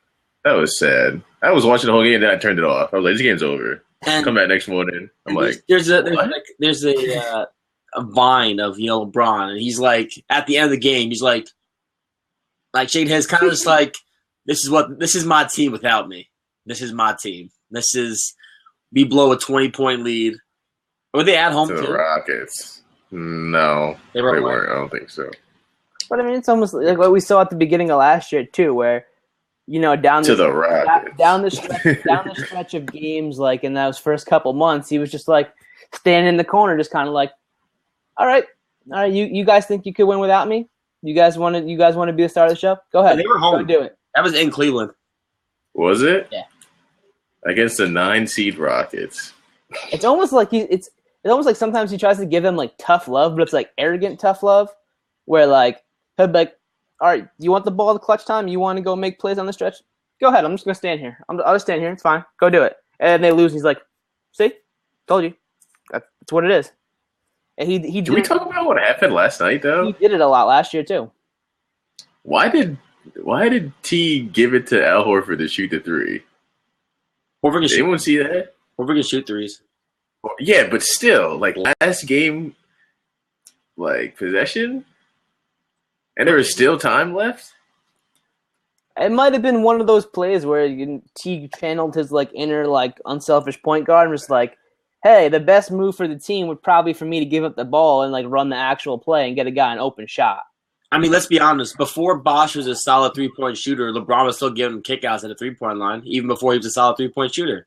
That was sad. I was watching the whole game, and then I turned it off. I was like, "This game's over." And come back next morning. I'm like, "There's a vine of LeBron, and he's like at the end of the game, he's like shaking his kind of just like this is my team without me. This is my team. This is we blow a 20-point lead. Were they at home to too? The Rockets? No, they weren't. I don't think so. But I mean, it's almost like what we saw at the beginning of last year too, where down the stretch of games, like in those first couple months, he was just like standing in the corner, just kind of like, all right, you guys think you could win without me? You guys want to be the star of the show? Go ahead. They were home. Go do it. That was in Cleveland. Was it? Yeah. Against the 9-seed Rockets. It's almost like it's almost like sometimes he tries to give them like tough love, but it's like arrogant tough love, where like he'll be like, all right, you want the ball at the clutch time? You want to go make plays on the stretch? Go ahead. I'm just gonna stand here. I'll just stand here. It's fine. Go do it. And they lose. And he's like, see, told you. That's what it is. And he did we talk about what happened last night though? He did it a lot last year too. Why did T give it to Al Horford to shoot the three? Did anyone see that? Horford can shoot threes. Yeah, but still, like last game, like possession, and there was still time left. It might have been one of those plays where T channeled his like inner like unselfish point guard and was like, "Hey, the best move for the team would probably for me to give up the ball and like run the actual play and get a guy an open shot." I mean, let's be honest. Before Bosh was a solid 3-point shooter, LeBron was still giving him kickouts at the 3-point line, even before he was a solid 3-point shooter.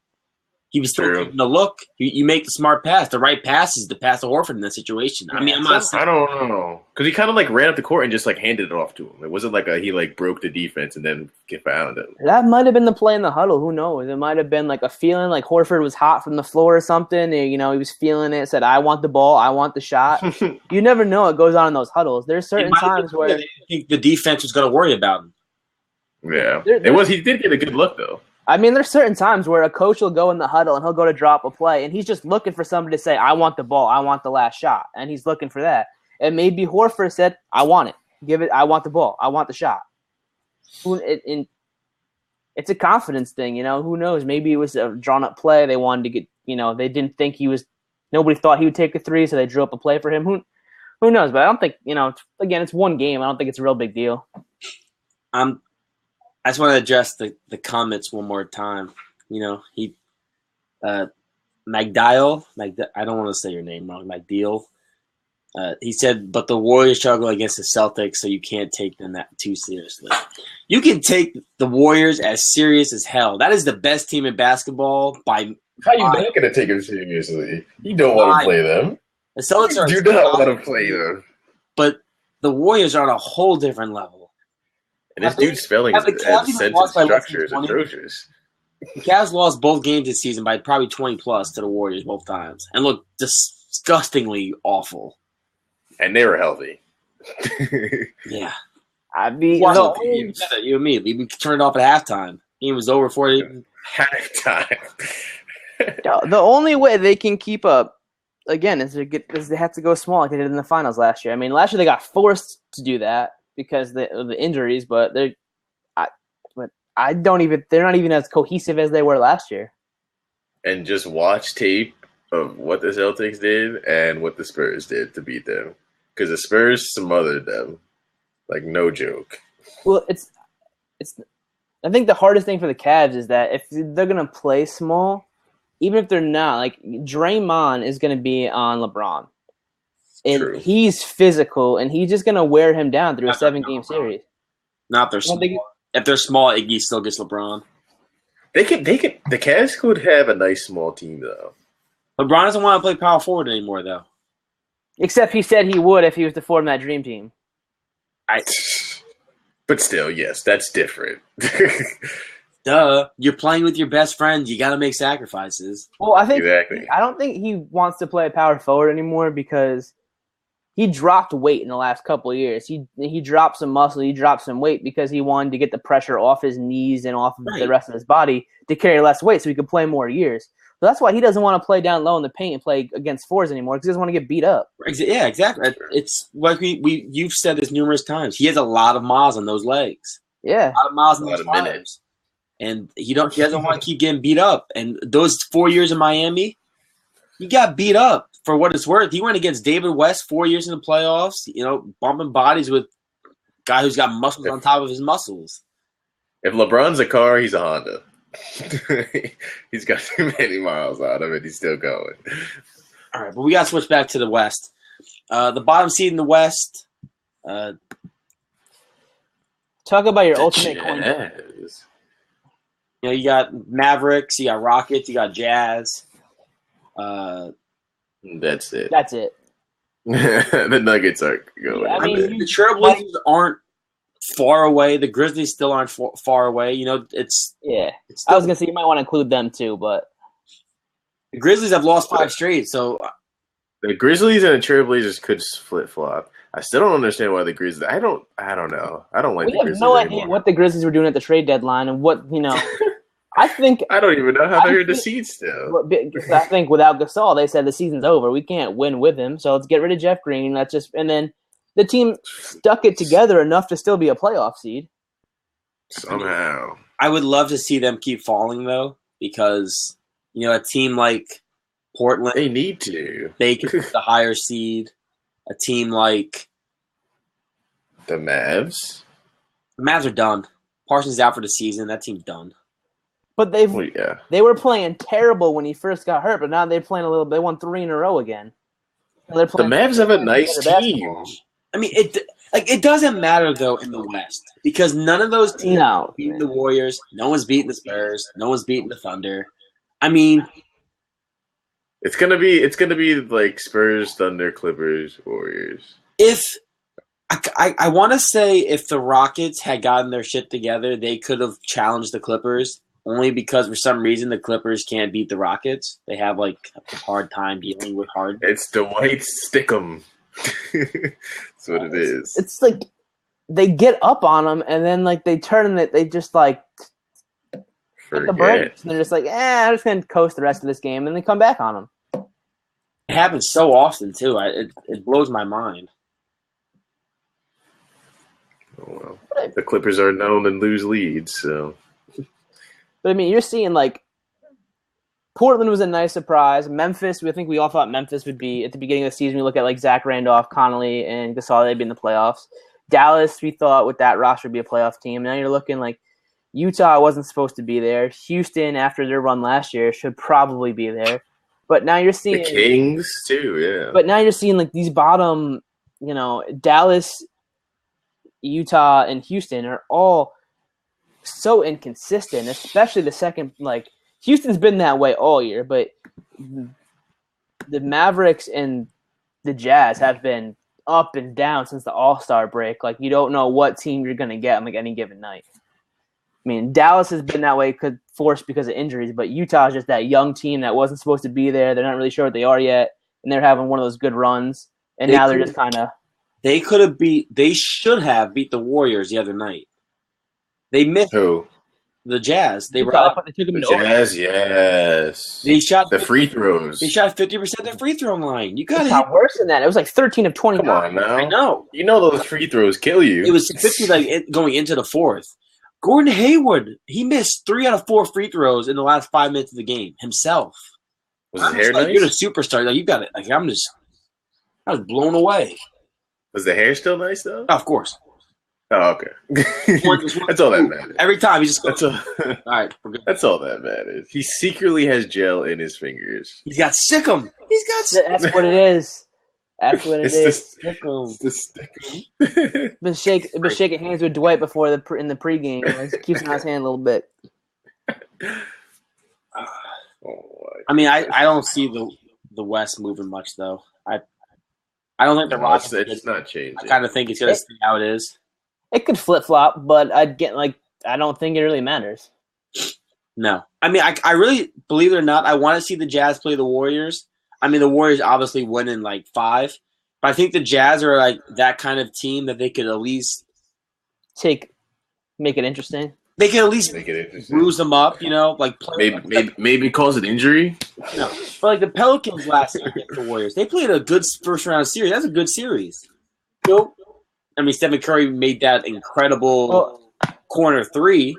He was still taking the look. You make the smart pass. The right pass is the pass to Horford in that situation. I mean, I don't know. Because he kind of like ran up the court and just like handed it off to him. It wasn't like he like broke the defense and then found him. That might have been the play in the huddle. Who knows? It might have been like a feeling like Horford was hot from the floor or something. And, he was feeling it. Said, I want the ball. I want the shot. You never know what goes on in those huddles. There's certain times where they think the defense was going to worry about him. Yeah. He did get a good look, though. I mean, there's certain times where a coach will go in the huddle and he'll go to drop a play, and he's just looking for somebody to say, I want the ball, I want the last shot, and he's looking for that. And maybe Horford said, I want it. Give it, I want the ball, I want the shot. It's a confidence thing, Who knows? Maybe it was a drawn-up play. They wanted to get, they didn't think nobody thought he would take a three, so they drew up a play for him. Who knows? But I don't think, it's one game. I don't think it's a real big deal. I just want to address the comments one more time. Magdiel, I don't want to say your name wrong, Magdiel. He said, but the Warriors struggle against the Celtics, so you can't take them that too seriously. You can take the Warriors as serious as hell. That is the best team in basketball by. How are you not going to take them seriously? You don't want to play them. The Celtics are. You do not want to play them. But the Warriors are on a whole different level. And this dude's spelling his sentence structure is atrocious. The Cavs lost both games this season by probably 20-plus to the Warriors both times and looked disgustingly awful. And they were healthy. Yeah. I mean, you and me. We turned it off at halftime. Game was over for you. Halftime. The only way they can keep up, again, is they have to go small like they did in the finals last year. I mean, last year they got forced to do that because of the injuries, but they're not even as cohesive as they were last year. And just watch tape of what the Celtics did and what the Spurs did to beat them, because the Spurs smothered them, like no joke. Well, it's. I think the hardest thing for the Cavs is that if they're gonna play small, even if they're not, like Draymond is gonna be on LeBron. And True. He's physical, and he's just going to wear him down through a 7-game series. Not if they're small. If they're small, Iggy still gets LeBron. The Cavs could have a nice small team though. LeBron doesn't want to play power forward anymore, though. Except he said he would if he was to form that dream team. But still, yes, that's different. Duh. You're playing with your best friend. You got to make sacrifices. Well, I think Exactly. I don't think he wants to play power forward anymore because he dropped weight in the last couple of years. He dropped some muscle. He dropped some weight because he wanted to get the pressure off his knees and off of the rest of his body to carry less weight so he could play more years. So that's why he doesn't want to play down low in the paint and play against fours anymore because he doesn't want to get beat up. Yeah, exactly. It's like you've said this numerous times. He has a lot of miles on those legs. Yeah, a lot of miles on those minutes, and he doesn't want to keep getting beat up. And those 4 years in Miami, he got beat up for what it's worth. He went against David West 4 years in the playoffs. Bumping bodies with a guy who's got muscles on top of his muscles. If LeBron's a car, he's a Honda. He's got too many miles on him, and he's still going. All right, but we got to switch back to the West. The bottom seed in the West. Talk about your ultimate coin. You got Mavericks, you got Rockets, you got Jazz. That's it. That's it. The Nuggets aren't going. Yeah, the Trailblazers aren't far away. The Grizzlies still aren't far away. It's I was gonna say you might want to include them too, but the Grizzlies have lost 5 straight. So the Grizzlies and the Trailblazers could flip flop. I still don't understand why the Grizzlies. I don't know. I don't like. We have no idea what the Grizzlies were doing at the trade deadline and what I think I don't even know how they're in the seed still. I think without Gasol, they said the season's over. We can't win with him, so let's get rid of Jeff Green. And then the team stuck it together enough to still be a playoff seed. Somehow, I would love to see them keep falling though, because a team like Portland, they need to. They could get the higher seed. A team like the Mavs. The Mavs are done. Parsons out for the season. That team's done. But they were playing terrible when he first got hurt, but now they're playing a little bit. They won 3 in a row again. The Mavs have a nice team. I mean, it doesn't matter though in the West because none of those teams beat the Warriors. No one's beating the Spurs. No one's beating the Thunder. I mean, it's gonna be like Spurs, Thunder, Clippers, Warriors. If I want to say if the Rockets had gotten their shit together, they could have challenged the Clippers. Only because for some reason the Clippers can't beat the Rockets. They have a hard time dealing with Harden. It's Dwight Stickum. That's what it is. It's like they get up on them and then they turn and they just the brakes and they're just I'm just gonna coast the rest of this game and they come back on them. It happens so often too. It blows my mind. Oh well, the Clippers are known and lose leads, so. But I mean, you're seeing Portland was a nice surprise. Memphis, I think we all thought Memphis would be at the beginning of the season. We look at Zach Randolph, Connolly, and Gasol, they'd be in the playoffs. Dallas, we thought with that roster would be a playoff team. Now you're looking Utah wasn't supposed to be there. Houston, after their run last year, should probably be there. But now you're seeing the Kings too, yeah. But now you're seeing these bottom, Dallas, Utah, and Houston are all so inconsistent, especially the second. Houston's been that way all year, but the Mavericks and the Jazz have been up and down since the All-Star break. You don't know what team you're going to get on any given night. I mean, Dallas has been that way forced because of injuries, but Utah is just that young team that wasn't supposed to be there. They're not really sure what they are yet, and they're having one of those good runs, and now they're just kind of. They should have beat the Warriors the other night. They missed who? The Jazz. They were up. The Jazz, yes. They shot the free throws. They shot 50% of their free throw line. You got it. It's worse than that. It was 13 of 29. Come on now. I know. Those free throws kill you. It was 50 going into the fourth. Gordon Hayward, he missed 3 out of 4 free throws in the last 5 minutes of the game himself. Was his hair nice? You're the superstar. You got it. I was blown away. Was the hair still nice though? Oh, of course. Oh, okay. That's all that matters. Every time he just goes. All right, we're good. That's all that matters. He secretly has gel in his fingers. He's got sickum. That's what it is. That's what it is. It's the stickum. Been shaking hands with Dwight before in the pregame. Keeps on his hand a little bit. I mean, I don't see the West moving much though. I don't think the Rockets. It's not changing. I kind of think it's gonna stay how it is. It could flip flop, but I don't think it really matters. No, I mean, I really, believe it or not, I want to see the Jazz play the Warriors. I mean, the Warriors obviously win in like 5, but I think the Jazz are like that kind of team that they could at least make it interesting. They can at least bruise them up, like maybe cause an injury. But like the Pelicans last year against the Warriors, they played a good first round series. That's a good series. I mean, Stephen Curry made that incredible corner 3.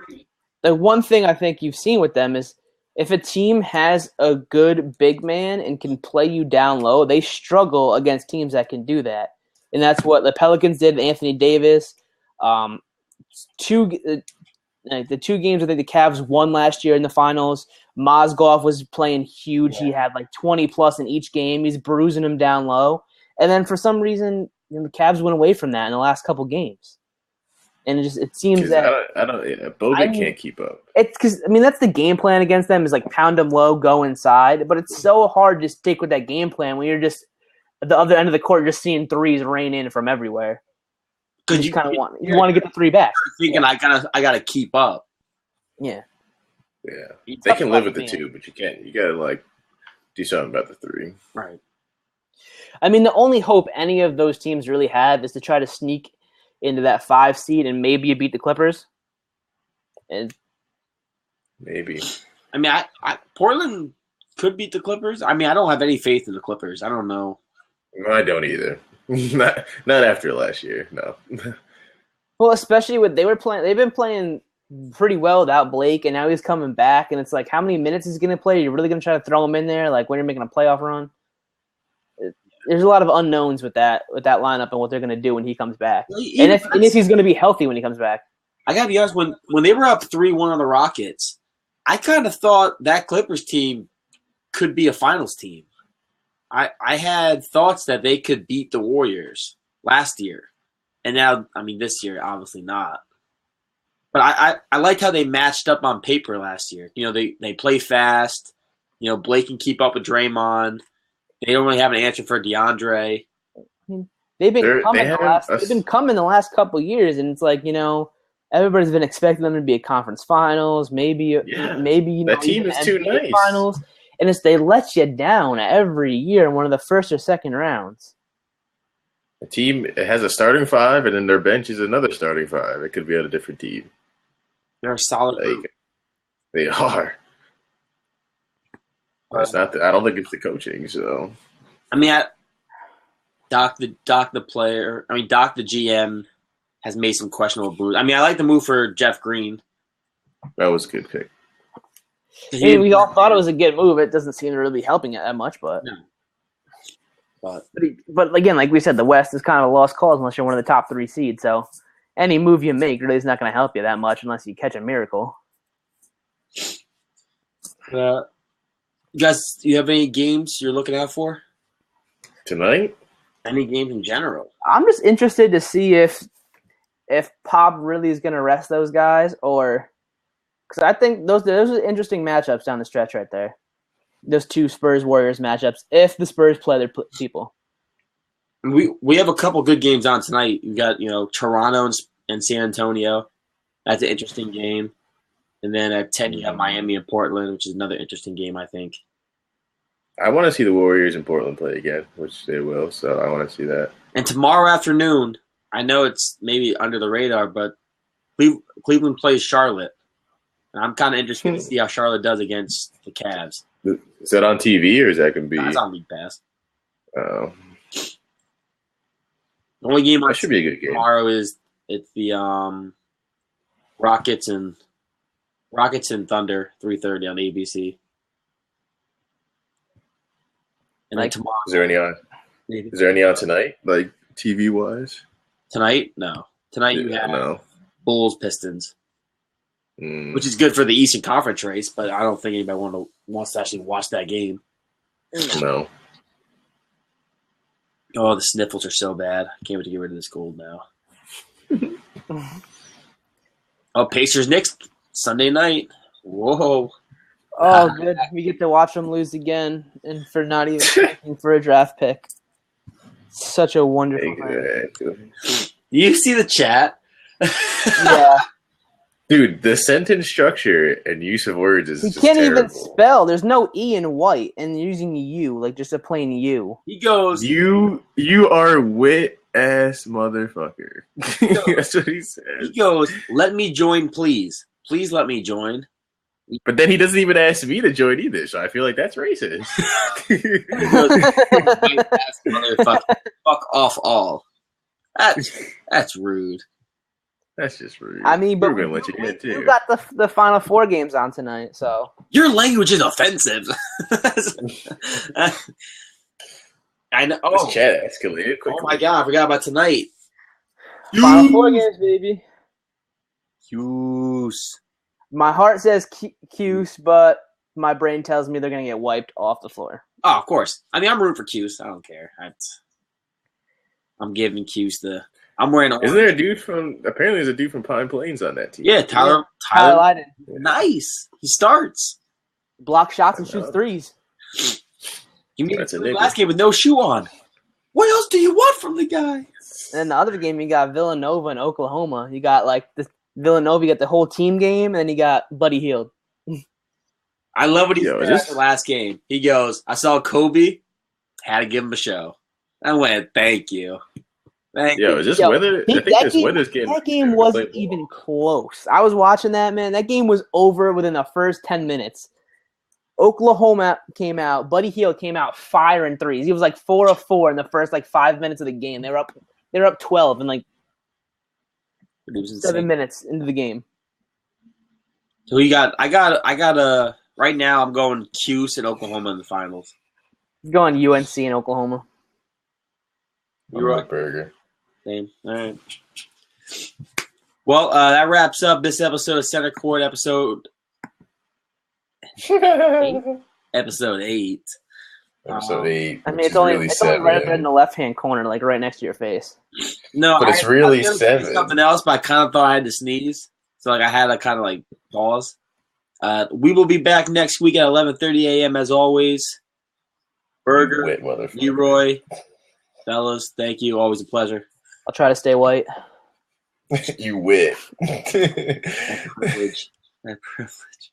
The one thing I think you've seen with them is if a team has a good big man and can play you down low, they struggle against teams that can do that. And that's what the Pelicans did with Anthony Davis. The 2 games I think the Cavs won last year in the finals, Mozgov was playing huge. Yeah. He had like 20-plus in each game. He's bruising them down low. And then for some reason, the Cavs went away from that in the last couple games. And it seems that Bogut can't keep up. It's because that's the game plan against them is like pound them low, go inside. But it's so hard to stick with that game plan when you're just at the other end of the court, just seeing threes rain in from everywhere. Because you kind of want to get the 3 back. Thinking I gotta keep up. Yeah. Yeah, they can live with the 2, but you can't. You gotta do something about the 3. Right. I mean, the only hope any of those teams really have is to try to sneak into that 5 seed and maybe you beat the Clippers. And maybe. I mean, Portland could beat the Clippers. I mean, I don't have any faith in the Clippers. I don't know. No, I don't either. not after last year. No. Well, especially they've been playing pretty well without Blake, and now he's coming back, and it's like, how many minutes is he going to play? You're really going to try to throw him in there, like when you're making a playoff run? There's a lot of unknowns with that lineup and what they're going to do when he comes back, and if he's going to be healthy when he comes back. I got to be honest, when they were up 3-1 on the Rockets, I kind of thought that Clippers team could be a finals team. I had thoughts that they could beat the Warriors last year, and now, I mean, this year, obviously not. But I liked how they matched up on paper last year. They play fast. Blake can keep up with Draymond. They don't really have an answer for DeAndre. They've been coming the last couple of years, and it's like, everybody's been expecting them to be a conference finals, maybe that team is too nice. Finals, and they let you down every year in one of the first or second rounds. A team has a starting 5, and then their bench is another starting 5. It could be on a different team. They're a solid group. They are. It's not. I don't think it's the coaching. So, I mean, Doc the GM has made some questionable moves. I mean, I like the move for Jeff Green. That was a good pick. We all thought it was a good move. It doesn't seem to really be helping it that much, but. No. But again, like we said, the West is kind of a lost cause unless you're one of the top 3 seeds. So any move you make really is not going to help you that much unless you catch a miracle. Guys, do you have any games you're looking out for tonight? Any games in general? I'm just interested to see if Pop really is going to rest those guys, or because I think those are interesting matchups down the stretch right there. Those 2 Spurs-Warriors matchups, if the Spurs play their people. We have a couple good games on tonight. We got Toronto and San Antonio. That's an interesting game. And then at 10 you have Miami and Portland, which is another interesting game, I think. I want to see the Warriors in Portland play again, which they will. So I want to see that. And tomorrow afternoon, I know it's maybe under the radar, but Cleveland plays Charlotte. And I'm kind of interested to see how Charlotte does against the Cavs. Is that on TV or is that going to be? It's on League Pass. Oh. The only game that should be a good game tomorrow is the Rockets and Thunder 3:30 on ABC. And then tomorrow. Is there any on tonight, like TV wise? Tonight, no. Tonight you have Bulls Pistons. Which is good for the Eastern Conference race, but I don't think anybody wants to actually watch that game. No. Oh, the sniffles are so bad. I can't wait to get rid of this cold now. Pacers Knicks Sunday night. Whoa. Oh, good. We get to watch them lose again, and for not even asking for a draft pick. Such a wonderful thing. Exactly. You see the chat? Yeah. Dude, the sentence structure and use of words is He just can't terrible. even spell. There's no E in white, and you're using U, like just a plain U. He goes, You are wit ass motherfucker. That's what he says. he goes, let me join, please. Please let me join. But then he doesn't even ask me to join either, so I feel like that's racist. He goes, "Ass motherfucker, fuck off all." That's rude. That's just rude. I mean, but we're gonna let you in too. you got the Final Four games on tonight, so Your language is offensive. I know. This Oh, chat escalated quickly. oh my god, I forgot about tonight. Final Four games, baby. Hughes. My heart says Cuse, but my brain tells me they're gonna get wiped off the floor. Oh, of course. I mean, I'm rooting for Cuse. I don't care. I'm giving Cuse the. I'm wearing. Isn't there a dude from? Apparently, there's a dude from Pine Plains on that team. Yeah, Tyler Lydon. Nice. He starts. Block shots and shoots threes. You made That's a the nigga. last game with no shoe on. What else do you want from the guy? And then the other game, you got Villanova and Oklahoma. You got like the Villanova, you got the whole team game, and then you got Buddy Hield. I love what he Yo, said after the last game. He goes, I saw Kobe, had to give him a show. I went, thank you. Thank you. Is this weather? I think this weather's getting. That game wasn't even close. I was watching that, man. That game was over within the first 10 minutes. Oklahoma came out. Buddy Hield came out firing threes. He was like 4 of 4 in the first 5 minutes of the game. They were up 12 in 7 minutes into the game. So I got right now I'm going Cuse and Oklahoma in the finals. Going UNC in Oklahoma. You're right. Burger. Same. All right. Well, that wraps up this episode of Center Court, episode 8. Episode 8. I mean, it's only right up there in the left-hand corner, like right next to your face. No, but it's really I was gonna say 7. something else, but I kind of thought I had to sneeze, so I had to kind of pause. We will be back next week at 11:30 a.m. as always. Burger, Wit, motherfucker. Leroy, fellas, thank you. Always a pleasure. I'll try to stay white. You wit. That privilege.